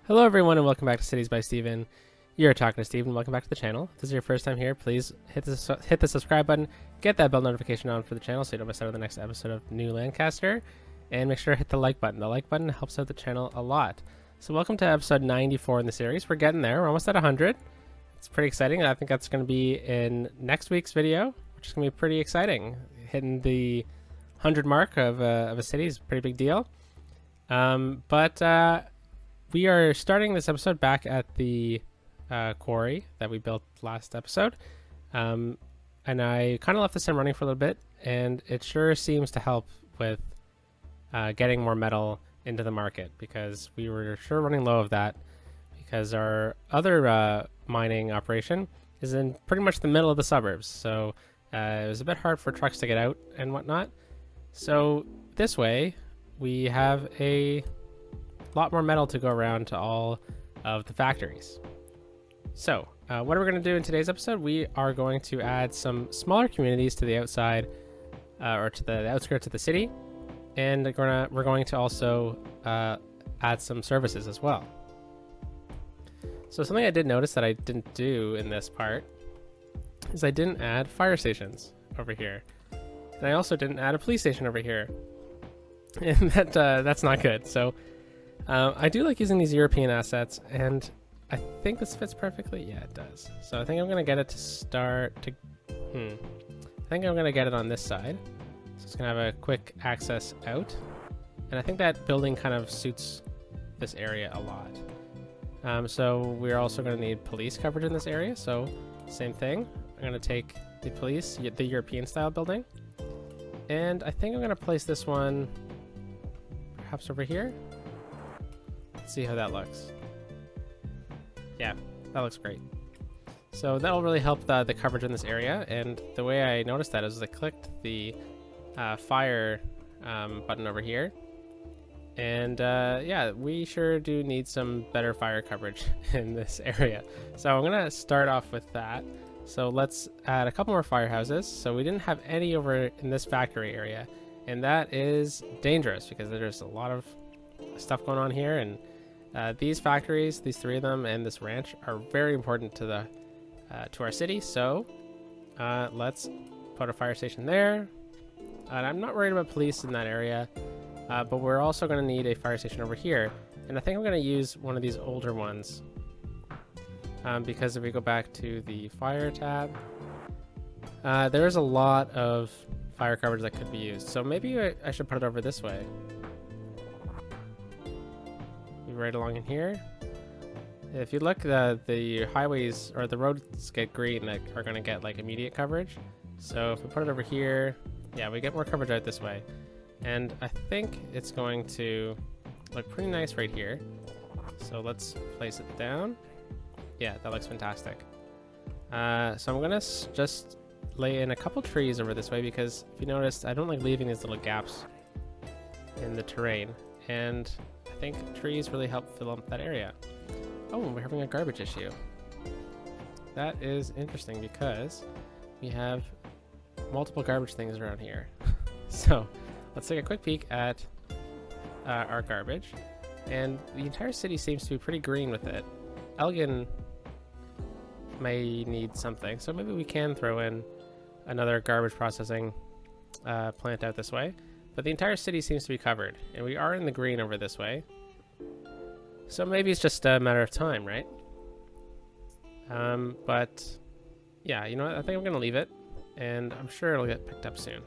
Hello everyone and welcome back to Cities by Steven. You're talking to Steven. Welcome back to the channel. If this is your first time here, please hit the subscribe button, get that bell notification on for the channel so you don't miss out on the next episode of New Lancaster, and make sure to hit the like button. The like button helps out the channel a lot. So welcome to episode 94 in the series. We're getting there. We're almost at 100. It's pretty exciting. I think that's going to be in next week's video, which is going to be pretty exciting. Hitting the 100 mark of a city is a pretty big deal. We are starting this episode back at the quarry that we built last episode. And I kind of left this sim running for a little bit, and it sure seems to help with getting more metal into the market, because we were sure running low of that, because our other mining operation is in pretty much the middle of the suburbs. So it was a bit hard for trucks to get out and whatnot. So this way, we have a lot more metal to go around to all of the factories. So what are we going to do in today's episode? We are going to add some smaller communities to the outside or to the outskirts of the city, and we're going to also add some services as well. So something I did notice that I didn't do in this part is I didn't add fire stations over here, and I also didn't add a police station over here, and that's not good. So I do like using these European assets, and I think this fits perfectly. Yeah, it does. So I think I'm going to get it to start to... I think I'm going to get it on this side. So it's going to have a quick access out. And I think that building kind of suits this area a lot. So we're also going to need police coverage in this area. So same thing. I'm going to take the police, the European style building. And I think I'm going to place this one perhaps over here. See how that looks. Yeah, that looks great. So that'll really help the coverage in this area. And the way I noticed that is I clicked the fire button over here, and yeah, we sure do need some better fire coverage in this area. So I'm gonna start off with that. So let's add a couple more firehouses. So we didn't have any over in this factory area, and that is dangerous because there's a lot of stuff going on here, and these factories, these three of them, and this ranch are very important to our city. So let's put a fire station there. And I'm not worried about police in that area, but we're also going to need a fire station over here. And I think I'm going to use one of these older ones, because if we go back to the fire tab, there's a lot of fire coverage that could be used. So maybe I should put it over this way. Right along in here. If you look, the highways or the roads get green that are going to get like immediate coverage. So if we put it over here, yeah, we get more coverage out this way, and I think it's going to look pretty nice right here. So let's place it down. Yeah, that looks fantastic. So I'm gonna just lay in a couple trees over this way, because if you noticed, I don't like leaving these little gaps in the terrain, and I think trees really help fill up that area. Oh, we're having a garbage issue. That is interesting because we have multiple garbage things around here. So let's take a quick peek at our garbage. And the entire city seems to be pretty green with it. Elgin may need something, so maybe we can throw in another garbage processing plant out this way. But the entire city seems to be covered, and we are in the green over this way. So maybe it's just a matter of time, right? But yeah, you know what? I think I'm going to leave it, and I'm sure it'll get picked up soon.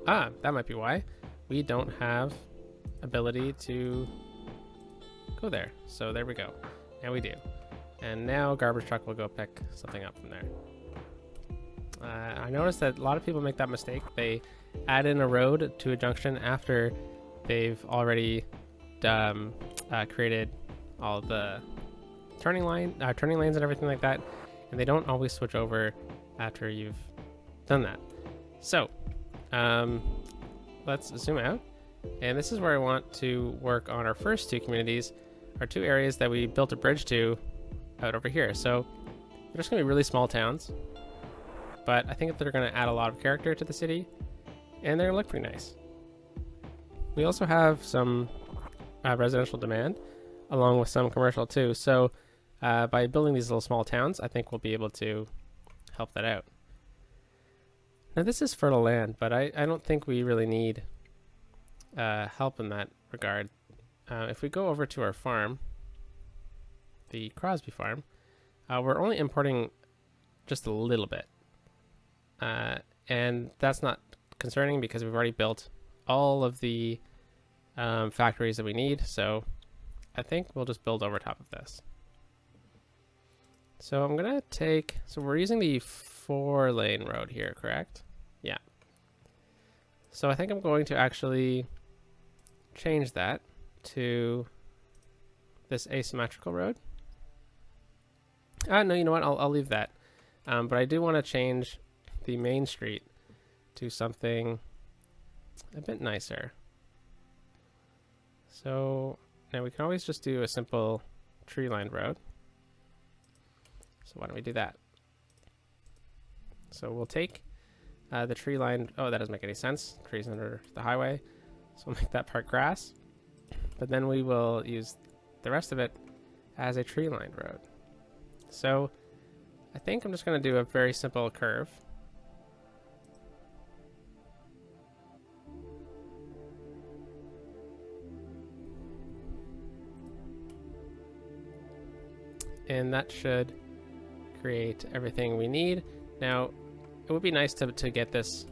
Ah, that might be why. We don't have ability to go there. So there we go. Now we do. And now garbage truck will go pick something up from there. I noticed that a lot of people make that mistake. They add in a road to a junction after they've already created all the turning lanes and everything like that, and they don't always switch over after you've done that. So let's zoom out, and this is where I want to work on our first two communities, our two areas that we built a bridge to out over here. So they're just gonna be really small towns, but I think that they're going to add a lot of character to the city, and they're going to look pretty nice. We also have some residential demand. along with some commercial too. So by building these little small towns, I think we'll be able to help that out. Now this is fertile land, but I don't think we really need help in that regard. If we go over to our farm, the Crosby farm, we're only importing just a little bit. And that's not concerning because we've already built all of the factories that we need. So I think we'll just build over top of this. So I'm going to take, so we're using the 4-lane road here, correct? Yeah. So I think I'm going to actually change that to this asymmetrical road. No, you know what? I'll leave that. But I do want to change the main street to something a bit nicer. So now we can always just do a simple tree-lined road. So why don't we do that? So we'll take the tree-lined, oh, that doesn't make any sense. Trees under the highway. So we'll make that part grass. But then we will use the rest of it as a tree-lined road. So I think I'm just going to do a very simple curve. And that should create everything we need. Now, it would be nice to get this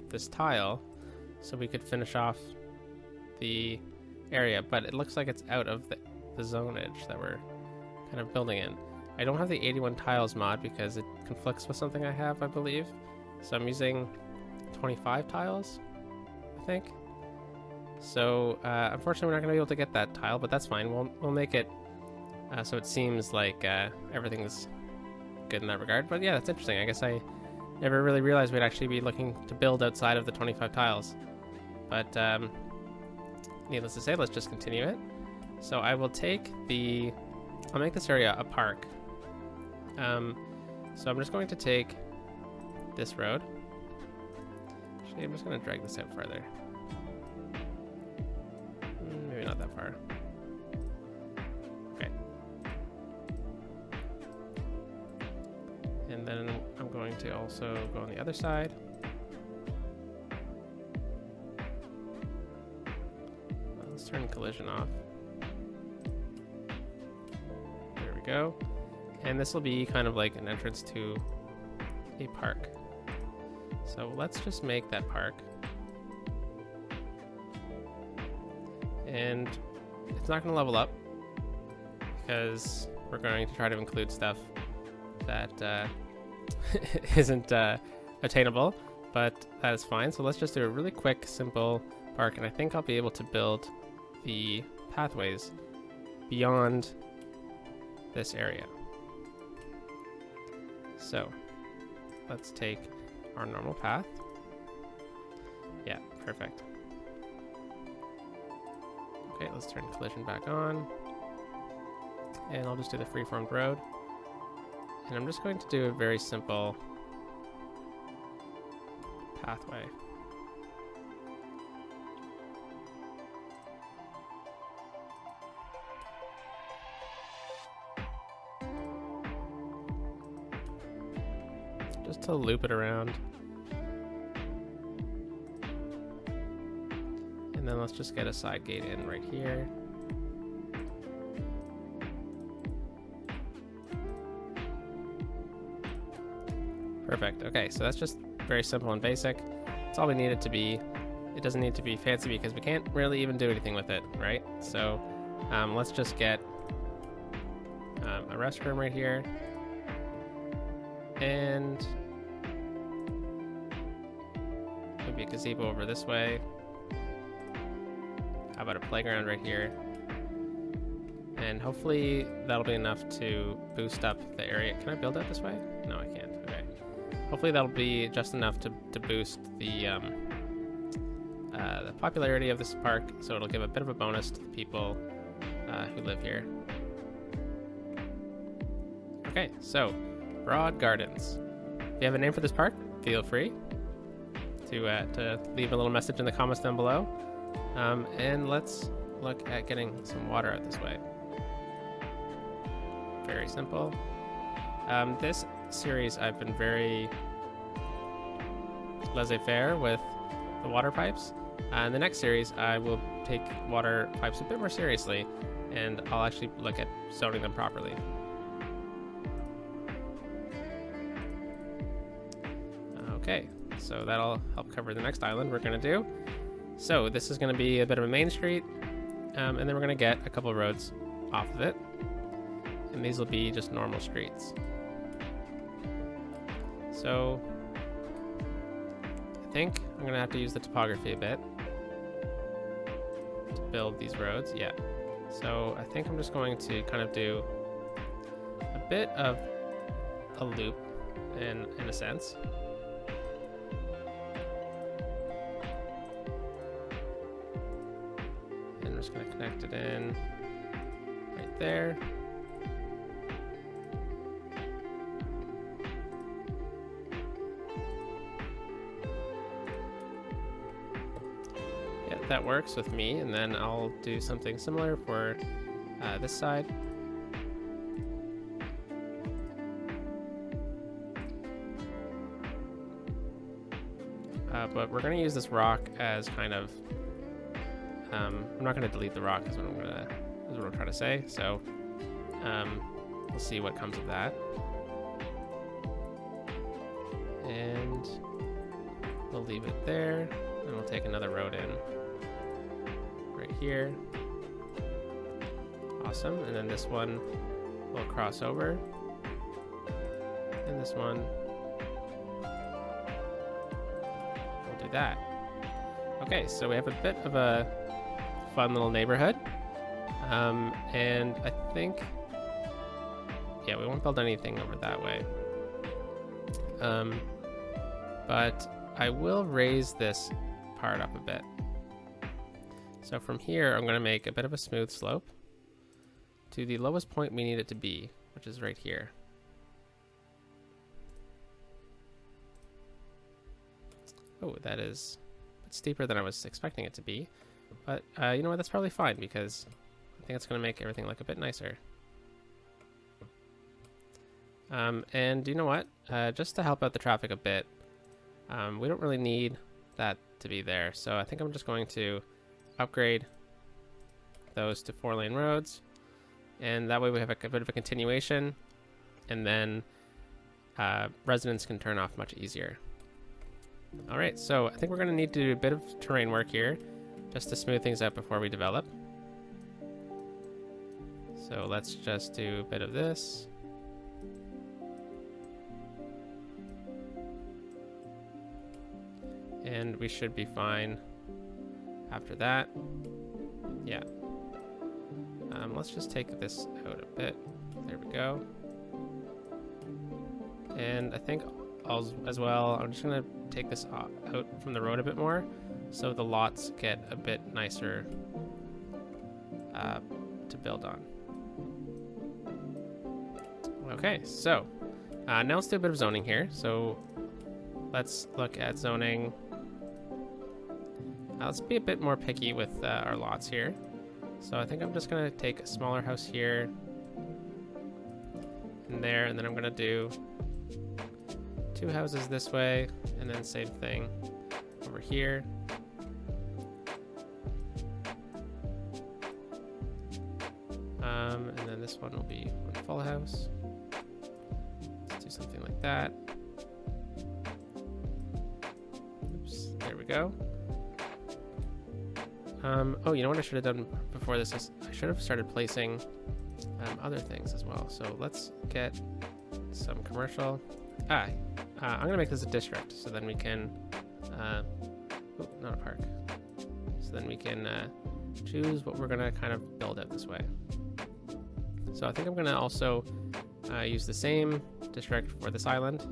this tile so we could finish off the area, but it looks like it's out of the zonage that we're kind of building in. I don't have the 81 tiles mod because it conflicts with something I have, I believe. So I'm using 25 tiles, I think. So unfortunately, we're not going to be able to get that tile, but that's fine. We'll make it so it seems like everything's good in that regard. But yeah, that's interesting. I guess I never really realized we'd actually be looking to build outside of the 25 tiles. But needless to say, let's just continue it. So I will take I'll make this area a park. So I'm just going to take this road. Actually, I'm just going to drag this out further. Maybe not that far. Okay. And then I'm going to also go on the other side. Let's turn collision off. There we go. And this will be kind of like an entrance to a park. So let's just make that park. And it's not going to level up because we're going to try to include stuff that isn't attainable, but that is fine. So let's just do a really quick, simple park, and I think I'll be able to build the pathways beyond this area. So let's take our normal path. Yeah, perfect. Okay, let's turn collision back on. And I'll just do the freeformed road. And I'm just going to do a very simple pathway. Just to loop it around. And then let's just get a side gate in right here. Perfect. Okay, so that's just very simple and basic. That's all we need it to be. It doesn't need to be fancy because we can't really even do anything with it, right? So let's just get a restroom right here. And maybe a gazebo over this way. How about a playground right here? And hopefully that'll be enough to boost up the area. Can I build out this way? No, I can't. Okay. Hopefully that'll be just enough to boost the popularity of this park, so it'll give a bit of a bonus to the people who live here. Okay, so Broad Gardens. If you have a name for this park, feel free to leave a little message in the comments down below. And let's look at getting some water out this way. Very simple. This series I've been very laissez-faire with the water pipes. In the next series I will take water pipes a bit more seriously, and I'll actually look at zoning them properly. Okay, so that'll help cover the next island we're going to do. So this is going to be a bit of a main street, and then we're going to get a couple of roads off of it, and these will be just normal streets. So I think I'm going to have to use the topography a bit to build these roads. Yeah. So I think I'm just going to kind of do a bit of a loop in a sense. And I'm just going to connect it in right there. That works with me, and then I'll do something similar for this side. But we're going to use this rock as kind of I'm not going to delete the rock is what I'm trying to say. So we'll see what comes of that, and we'll leave it there, and we'll take another road in here. Awesome. And then this one will cross over, and this one will do that. Okay, so we have a bit of a fun little neighborhood, and I think, yeah, we won't build anything over that way, but I will raise this part up a bit. So from here, I'm going to make a bit of a smooth slope to the lowest point we need it to be, which is right here. Oh, that is a bit steeper than I was expecting it to be. But you know what, that's probably fine, because I think it's going to make everything look a bit nicer. And you know what, just to help out the traffic a bit, we don't really need that to be there. So I think I'm just going to upgrade those to 4-lane roads, and that way we have a bit of a continuation, and then residents can turn off much easier. All right, so I think we're going to need to do a bit of terrain work here just to smooth things out before we develop. So let's just do a bit of this. And we should be fine after that. Yeah. Let's just take this out a bit. There we go. And I think as well, I'm just gonna take this out from the road a bit more, so the lots get a bit nicer to build on. Okay, so now let's do a bit of zoning here. So let's look at zoning. Let's be a bit more picky with our lots here. So I think I'm just going to take a smaller house here and there, and then I'm going to do 2 houses this way, and then same thing over here. And then this one will be 1 full house. Let's do something like that. Oops, there we go. Oh, you know what I should have done before this is I should have started placing other things as well. So let's get some commercial. I'm gonna make this a district, so then we can, oh, not a park. So then we can choose what we're gonna kind of build out this way. So I think I'm gonna also use the same district for this island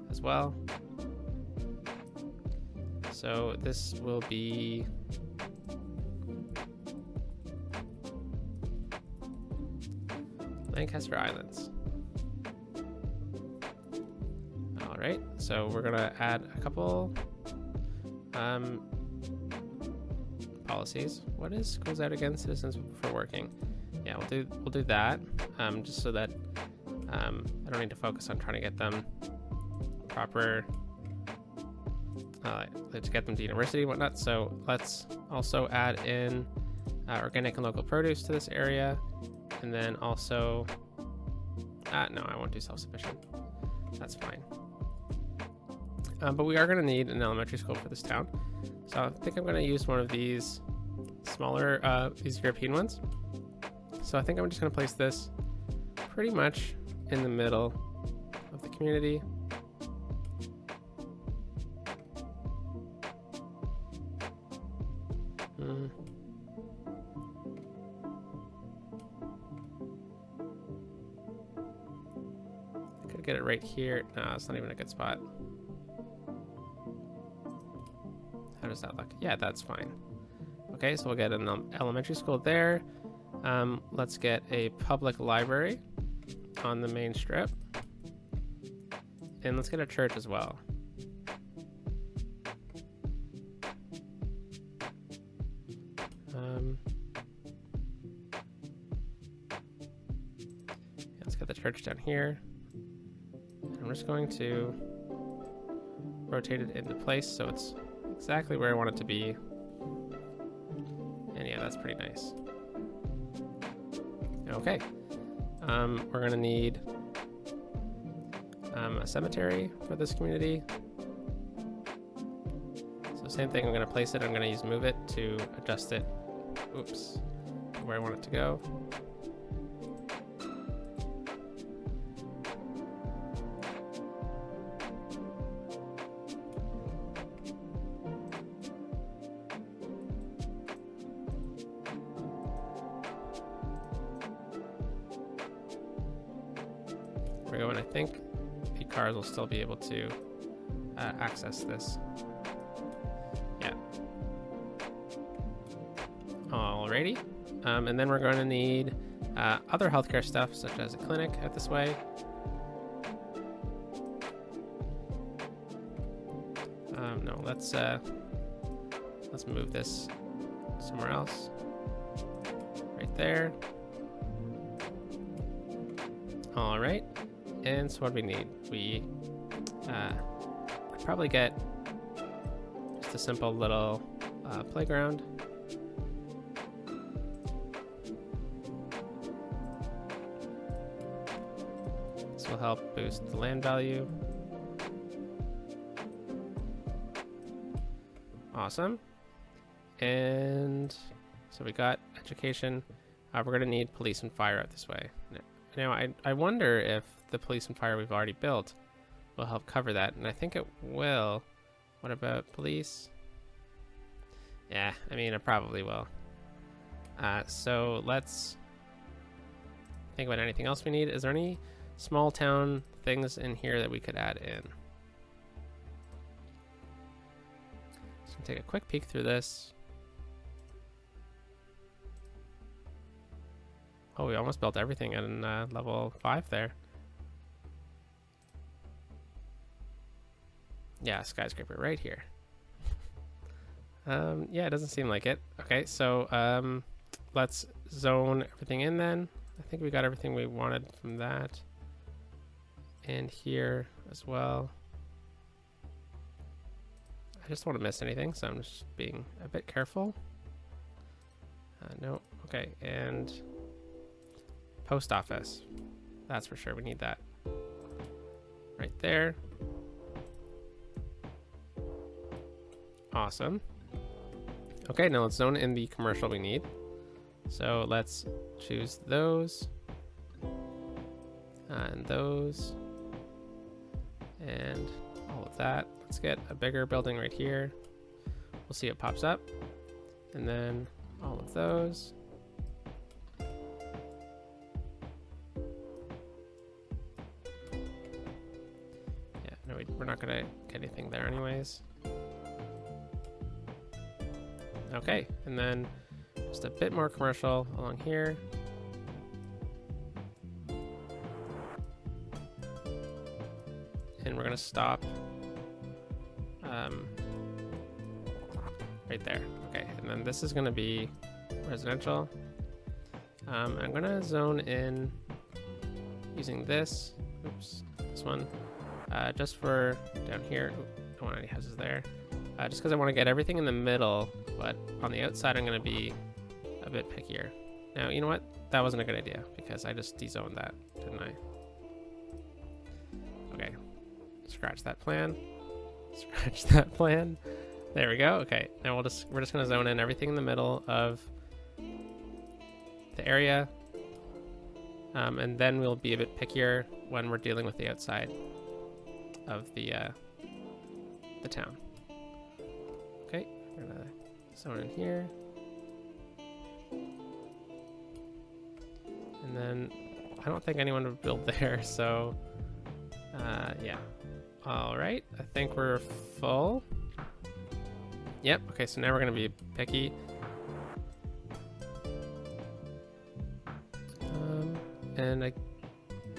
as well. So this will be Lancaster Islands. All right, so we're gonna add a couple policies. What is schools out again? Citizens for working. Yeah, we'll do that. Just so that I don't need to focus on trying to get them proper to get them to university and whatnot. So let's also add in organic and local produce to this area, and then also no, I won't do self-sufficient. That's fine. But we are going to need an elementary school for this town, so I think I'm going to use one of these smaller these European ones. So I think I'm just going to place this pretty much in the middle of the community. I could get it right here. No, it's not even a good spot. How does that look? Yeah, that's fine. Okay, so we'll get an elementary school there. Let's get a public library on the main strip. And let's get a church as well. Let's get the church down here. I'm just going to rotate it into place so it's exactly where I want it to be. And yeah, that's pretty nice. Okay. We're gonna need a cemetery for this community. So same thing, I'm gonna place it, I'm gonna use move it to adjust it, oops, to where I want it to go. There we go, and I think the cars will still be able to access this. Yeah. Alrighty. And then we're going to need other healthcare stuff, such as a clinic out this way. No, let's move this somewhere else. Right there. All right. And so what do we need? We could probably get just a simple little playground. This will help boost the land value. Awesome. And so we got education. We're going to need police and fire out this way. Now, I wonder if the police and fire we've already built will help cover that, and I think it will. What about police? Yeah, I mean, it probably will. So let's think about anything else we need. Is there any small town things in here that we could add in? So take a quick peek through this. Oh, we almost built everything in level 5 there. Yeah, skyscraper right here. Yeah, it doesn't seem like it. Okay, so let's zone everything in then. I think we got everything we wanted from that. And here as well. I just don't want to miss anything, so I'm just being a bit careful. No, okay, and post office. That's for sure, we need that. Right there. Awesome. Okay, now let's zone in the commercial we need. So let's choose those. And those. And all of that. Let's get a bigger building right here. We'll see it pops up. And then all of those. Yeah, no, we're not gonna get anything there anyways. Okay, and then just a bit more commercial along here. And we're gonna stop right there. Okay, and then this is going to be residential. I'm going to zone in using this. Oops, this one. Just for down here. Don't want any houses there. Just because I want to get everything in the middle, but on the outside I'm going to be a bit pickier. Now, you know what? That wasn't a good idea because I just dezoned that, didn't I? Okay. Scratch that plan. Scratch that plan. There we go. Okay. Now we're just going to zone in everything in the middle of the area. And then we'll be a bit pickier when we're dealing with the outside of the town. Okay, we're gonna zone in here. And then I don't think anyone would build there, so yeah. All right, I think we're full. Yep, okay, so now we're gonna be picky. And I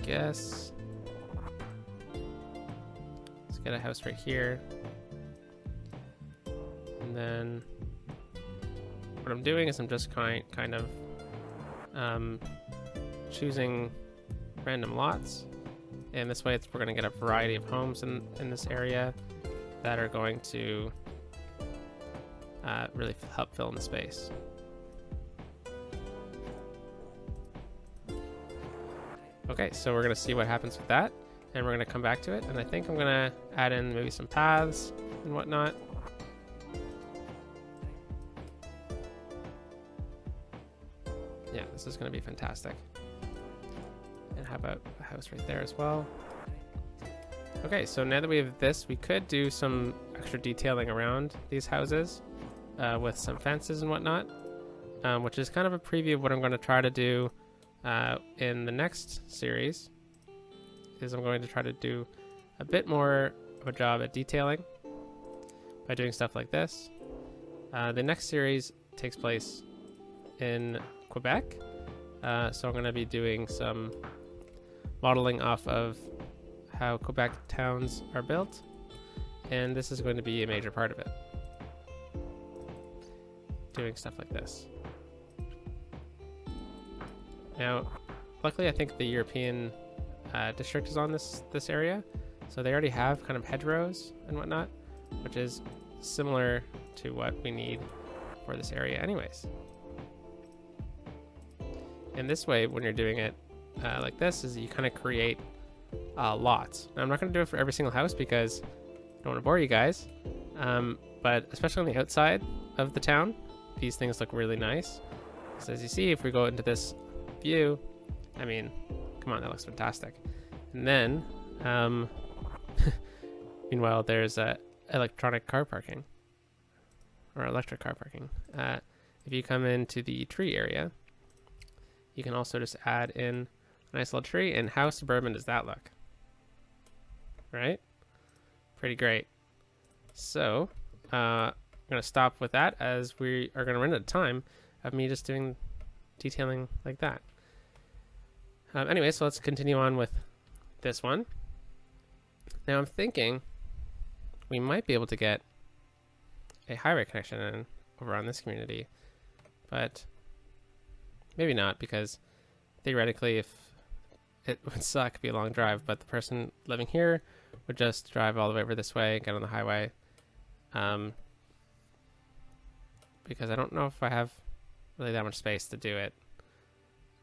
guess let's get a house right here. And then what I'm doing is I'm just kind of choosing random lots. And this way we're going to get a variety of homes in this area that are going to really help fill in the space. Okay, so we're going to see what happens with that, and we're going to come back to it, and I think I'm going to add in maybe some paths and whatnot. Yeah, this is going to be fantastic. And how about a house right there as well? Okay, so now that we have this, we could do some extra detailing around these houses with some fences and whatnot, which is kind of a preview of what I'm going to try to do in the next series. Is I'm going to try to do a bit more of a job at detailing by doing stuff like this. The next series takes place in Quebec, so I'm going to be doing some modeling off of how Quebec towns are built, and this is going to be a major part of it. Doing stuff like this. Now, luckily, I think the European district is on this area, so they already have kind of hedgerows and whatnot, which is similar to what we need for this area anyways. And this way, when you're doing it like this, is you kind of create lots. Now, I'm not going to do it for every single house because I don't want to bore you guys, but especially on the outside of the town, these things look really nice. So as you see, if we go into this view, I mean, come on, that looks fantastic. And then meanwhile, there's electronic car parking or electric car parking. If you come into the tree area, you can also just add in a nice little tree. And how suburban does that look? Right? Pretty great. So I'm going to stop with that as we are going to run out of time of me just doing detailing like that. Anyway, so let's continue on with this one. Now I'm thinking we might be able to get a highway connection in over on this community, but maybe not, because theoretically, if it would suck, it'd be a long drive, but the person living here would just drive all the way over this way, get on the highway, because I don't know if I have really that much space to do it.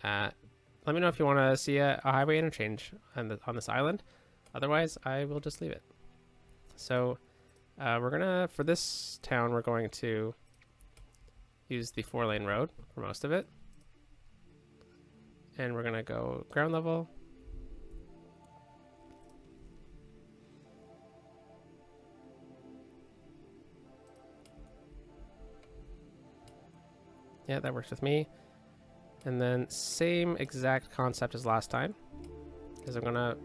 Let me know if you want to see a highway interchange on this island. Otherwise, I will just leave it. So we're gonna, for this town, we're going to use the 4-lane road for most of it. And we're gonna go ground level. Yeah, that works with me. And then same exact concept as last time, is I'm gonna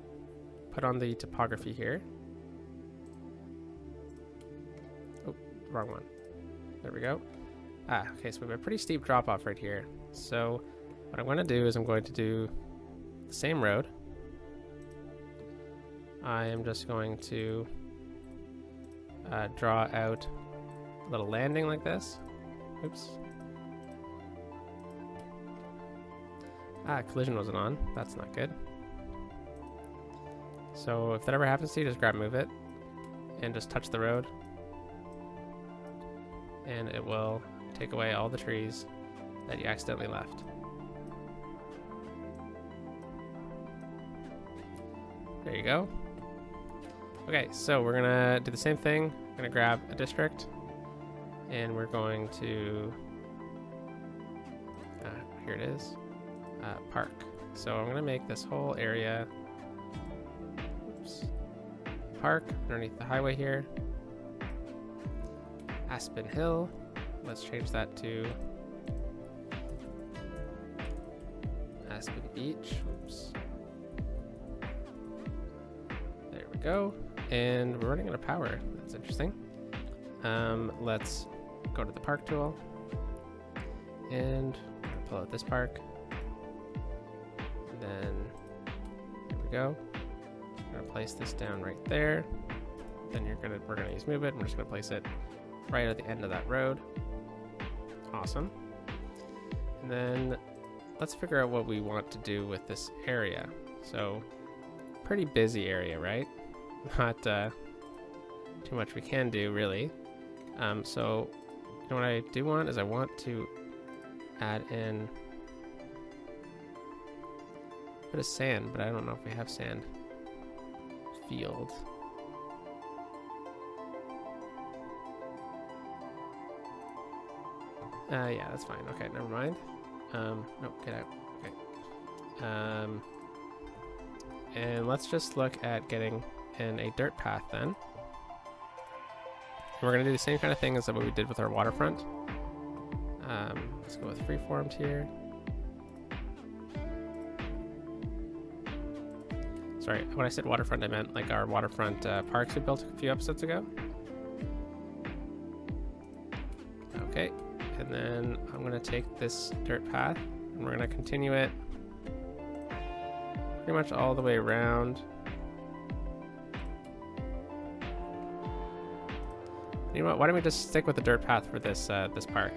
put on the topography here. Oh, wrong one. There we go. Okay, so we have a pretty steep drop off right here. So what I'm gonna do is I'm going to do the same road. I am just going to draw out a little landing like this. Oops. Collision wasn't on. That's not good. So if that ever happens to you, just grab move it and just touch the road. And it will take away all the trees that you accidentally left. There you go. Okay, so we're gonna do the same thing. We're gonna grab a district and we're going to, here it is, park. So I'm gonna make this whole area, oops, park underneath the highway here. Aspen Hill, let's change that to Aspen Beach. Oops. There we go. And we're running out of power. That's interesting. Let's go to the park tool and pull out this park. And then there we go. I'm gonna place this down right there. Then we're gonna use move it. We're just gonna place it right at the end of that road. Awesome. And then let's figure out what we want to do with this area. So pretty busy area, right? Not too much we can do really. So you know what I do want is I want to add in a bit of sand, but I don't know if we have sand. Field. Yeah, that's fine. Okay, never mind. Nope, get out. Okay. And let's just look at getting in a dirt path then. And we're gonna do the same kind of thing as what we did with our waterfront. Let's go with freeformed here. Sorry, when I said waterfront, I meant like our waterfront parks we built a few episodes ago. Okay, and then I'm gonna take this dirt path and we're gonna continue it pretty much all the way around. You know what? Why don't we just stick with the dirt path for this this park?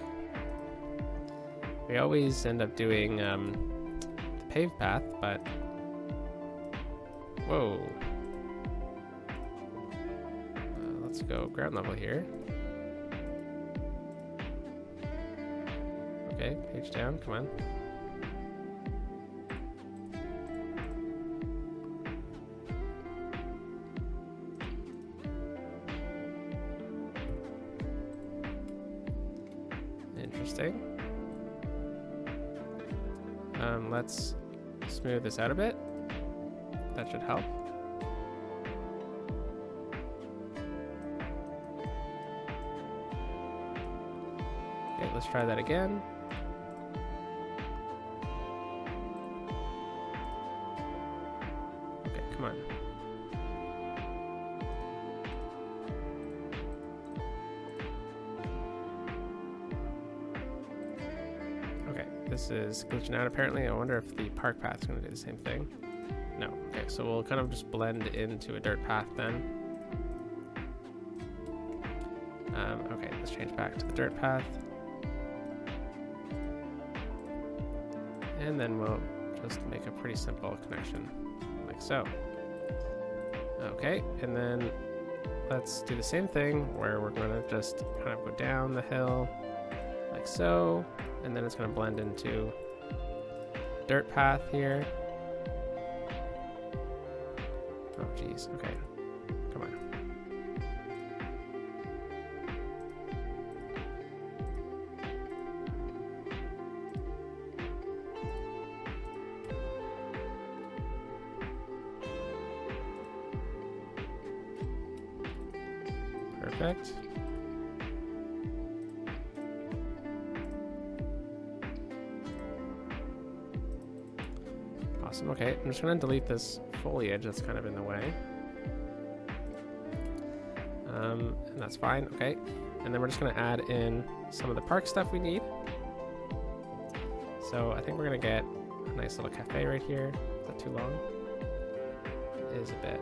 We always end up doing the paved path, but whoa! Let's go ground level here. Okay, page down. Come on. Interesting. Let's smooth this out a bit. That should help. Okay, let's try that again. Okay, come on. This is glitching out apparently. I wonder if the park path is going to do the same thing. No. Okay, so we'll kind of just blend into a dirt path then. Okay, let's change back to the dirt path. And then we'll just make a pretty simple connection, like so. Okay, and then let's do the same thing where we're going to just kind of go down the hill, like so. And then it's going to blend into dirt path here. Oh, geez. Okay. Come on. Perfect. Awesome. Okay, I'm just going to delete this foliage that's kind of in the way. And that's fine. Okay. And then we're just going to add in some of the park stuff we need. So I think we're going to get a nice little cafe right here. Is that too long? It is a bit.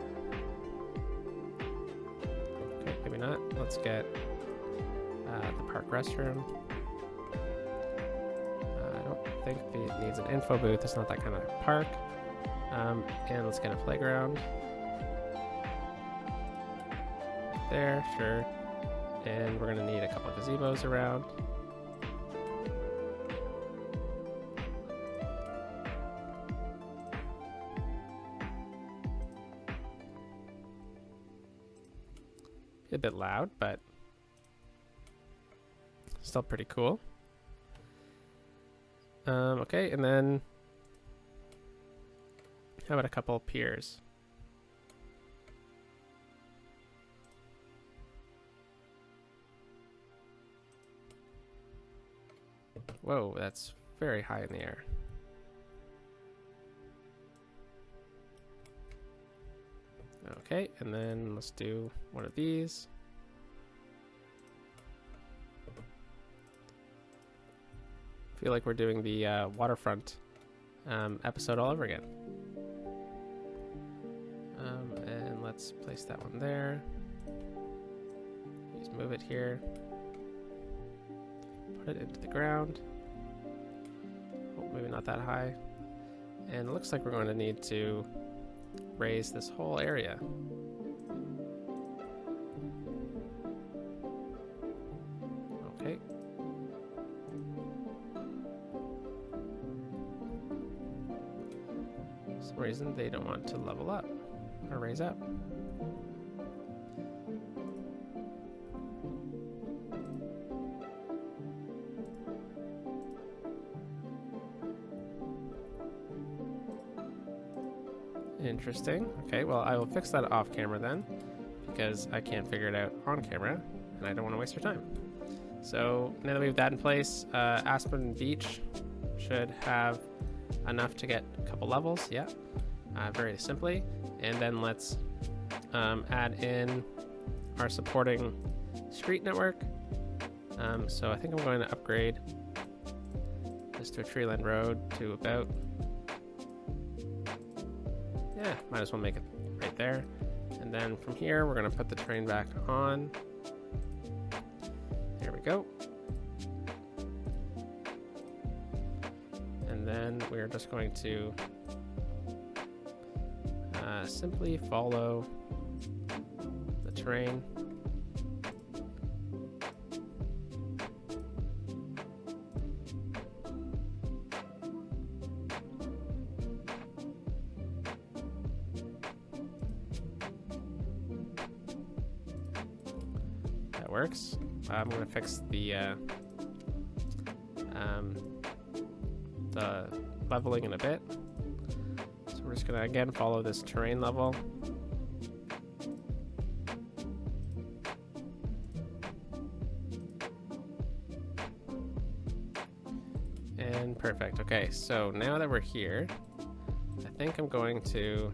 Okay, maybe not. Let's get the park restroom. think it needs an info booth. It's not that kind of park. And let's get a playground. Right there, sure. And we're gonna need a couple of gazebos around. A bit loud, but still pretty cool. Okay, and then how about a couple piers? Whoa, that's very high in the air. Okay, and then let's do one of these. Feel like we're doing the waterfront episode all over again. And let's place that one there. Just move it here. Put it into the ground. Oh, maybe not that high. And it looks like we're going to need to raise this whole area. Okay. For some reason they don't want to level up or raise up. Interesting. Okay, well, I will fix that off camera then, because I can't figure it out on camera, and I don't want to waste your time. So now that we have that in place, Aspen Beach should have enough to get a couple levels. Yeah, very simply. And then let's add in our supporting street network. So I think I'm going to upgrade this to a tree-lined road to about, yeah, might as well make it right there. And then from here, we're going to put the train back on. There we go. And then we're just going to simply follow the train. That works. I'm going to fix the leveling in a bit. So we're just going to again follow this terrain level. And perfect. Okay, so now that we're here, I think I'm going to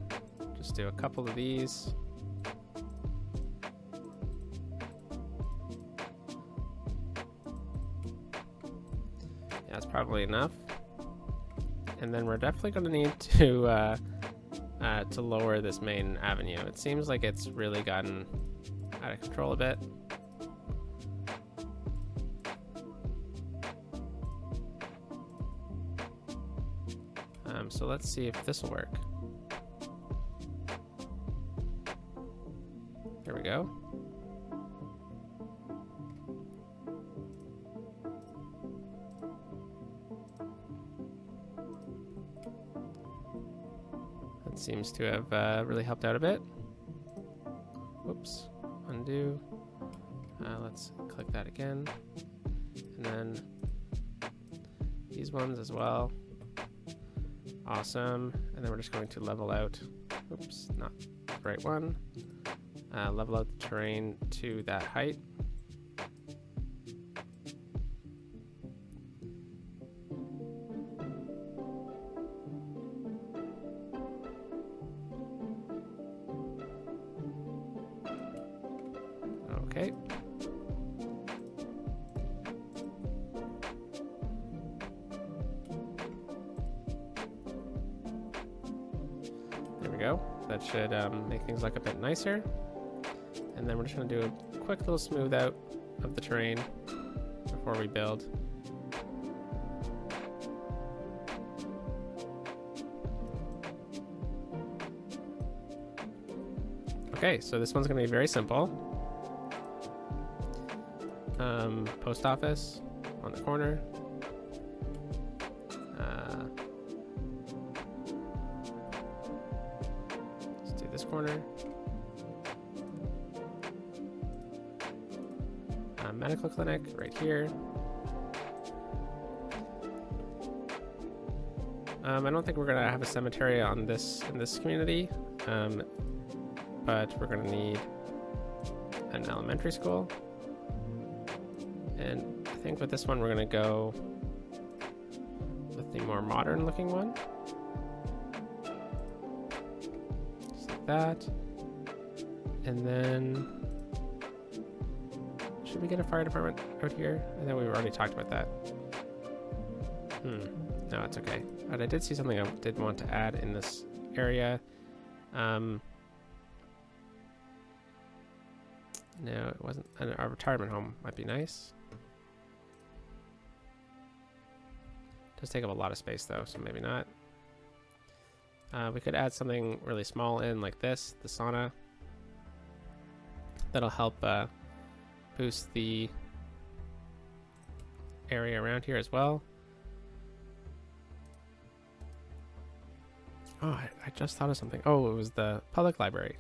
just do a couple of these. Yeah, that's probably enough. And then we're definitely going to need to lower this main avenue. It seems like it's really gotten out of control a bit. So let's see if this will work. There we go. That seems to have really helped out a bit. Whoops, undo. Let's click that again. And then these ones as well. Awesome. And then we're just going to level out, oops, not the right one. Level out the terrain to that height. Okay. There we go. That should make things look a bit nicer. And then we're just going to do a quick little smooth out of the terrain before we build. Okay, so this one's gonna be very simple. Post office on the corner. Let's do this corner. Medical clinic right here. I don't think we're gonna have a cemetery on this in this community, but we're gonna need an elementary school. And I think with this one, we're gonna go with the more modern looking one. Just like that. And then, should we get a fire department out here? I think we've already talked about that. No, it's okay. But I did see something I did want to add in this area. No, it wasn't. A retirement home might be nice. Does take up a lot of space though, so maybe not. We could add something really small in like this, the sauna. That'll help boost the area around here as well. Oh, I just thought of something. Oh, it was the public library.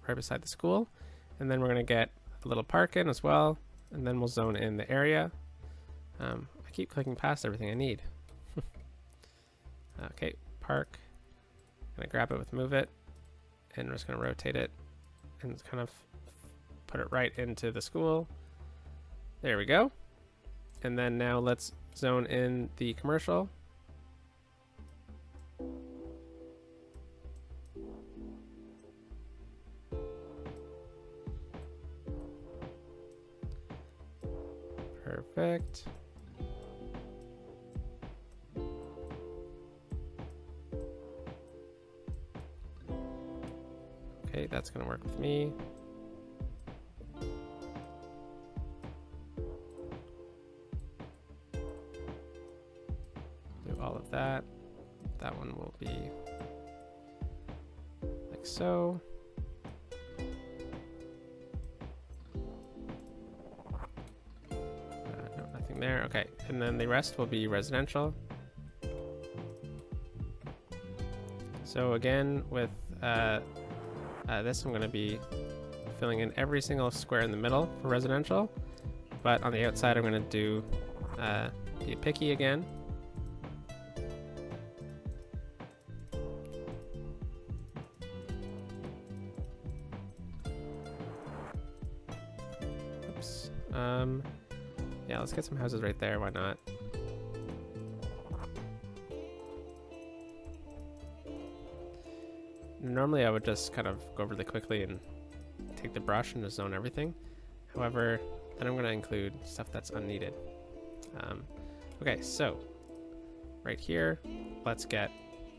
Right beside the school. And then we're going to get a little park in as well. And then we'll zone in the area. I keep clicking past everything I need. Okay, park. Gonna grab it with move it. And we're just going to rotate it. And kind of put it right into the school. There we go. And then now let's zone in the commercial. Perfect. Okay, that's gonna work with me. Do all of that. That one will be like so. No, nothing there. Okay, and then the rest will be residential. So again, with this, I'm going to be filling in every single square in the middle for residential, but on the outside, I'm going to do be picky again. Oops. Yeah, let's get some houses right there. Why not? Normally I would just kind of go really quickly and take the brush and just zone everything. However, then I'm going to include stuff that's unneeded. Okay, so right here, let's get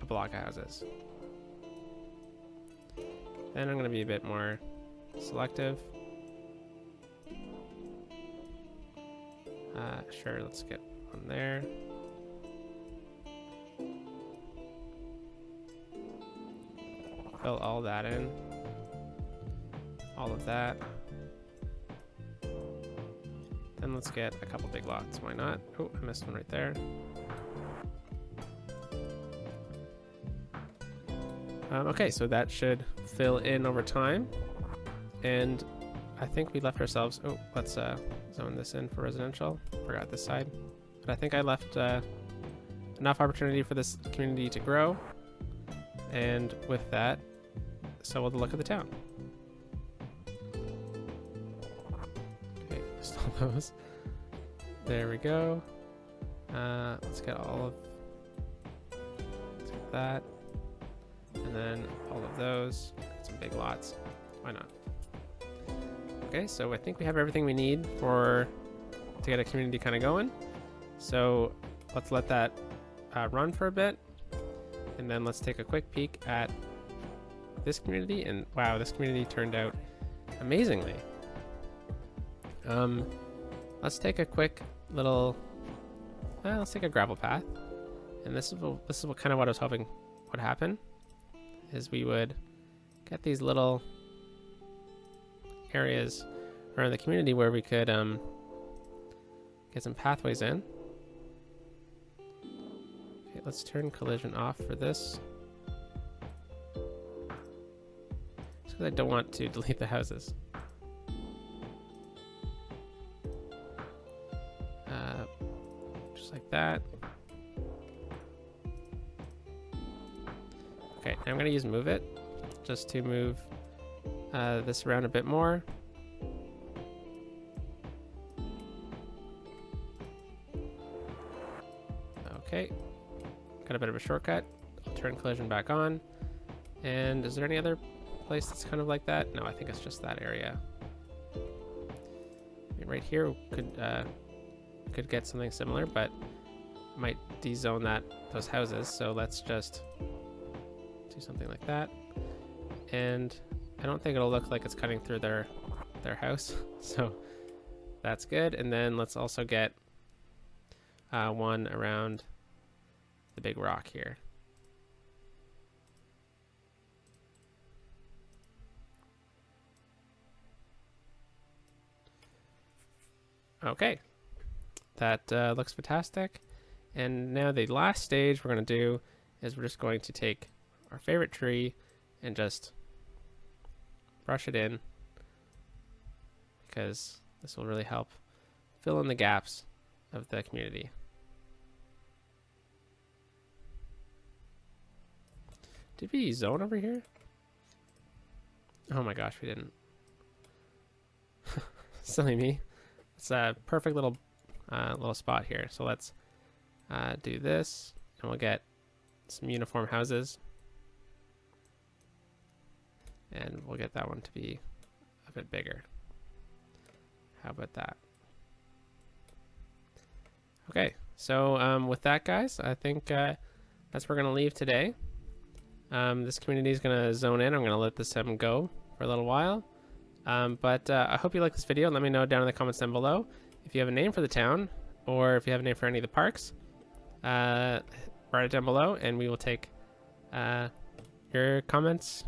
a block of houses. Then I'm going to be a bit more selective. Sure, let's get one there. Fill all that in. All of that. Then let's get a couple big lots. Why not? Oh, I missed one right there. Okay, so that should fill in over time. And I think we left ourselves... Oh, let's zone this in for residential. Forgot this side. But I think I left enough opportunity for this community to grow. And with that, so will the look of the town. Okay, list all those. There we go. Let's get all of that. And then all of those. Get some big lots. Why not? Okay, so I think we have everything we need to get a community kind of going. So let's let that run for a bit. And then let's take a quick peek at this community. And wow, this community turned out amazingly. Let's take a quick little let's take a gravel path. And this is what kind of what I was hoping would happen, is we would get these little areas around the community where we could get some pathways in. Okay, let's turn collision off for this. Just because I don't want to delete the houses. Just like that. Okay, now I'm going to use move it just to move this around a bit more. Okay, got a bit of a shortcut. I'll turn collision back on. And is there any other place that's kind of like that? No, I think it's just that area. I mean, right here could get something similar, but might dezone those houses. So let's just do something like that. And I don't think it'll look like it's cutting through their house. So that's good. And then let's also get one around the big rock here. Okay, that looks fantastic. And now the last stage we're going to do is we're just going to take our favorite tree and just brush it in, because this will really help fill in the gaps of the community. Did we zone over here? Oh my gosh, we didn't. Silly me. It's a perfect little spot here. So let's do this, and we'll get some uniform houses. And we'll get that one to be a bit bigger. How about that? Okay, so with that, guys, I think that's where we're going to leave today. This community is going to zone in. I'm going to let this sim go for a little while. But I hope you like this video. Let me know down in the comments down below if you have a name for the town, or if you have a name for any of the parks. Write it down below, and we will take your comments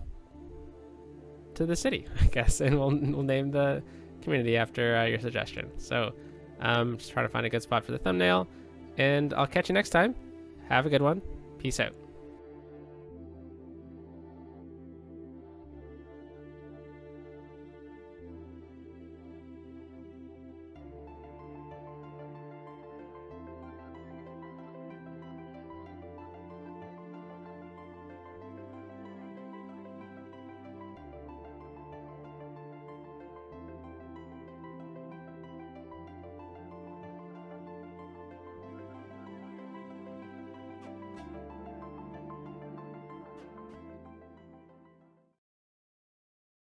to the city, I guess, and we'll name the community after your suggestion. So just try to find a good spot for the thumbnail, and I'll catch you next time. Have a good one. Peace out.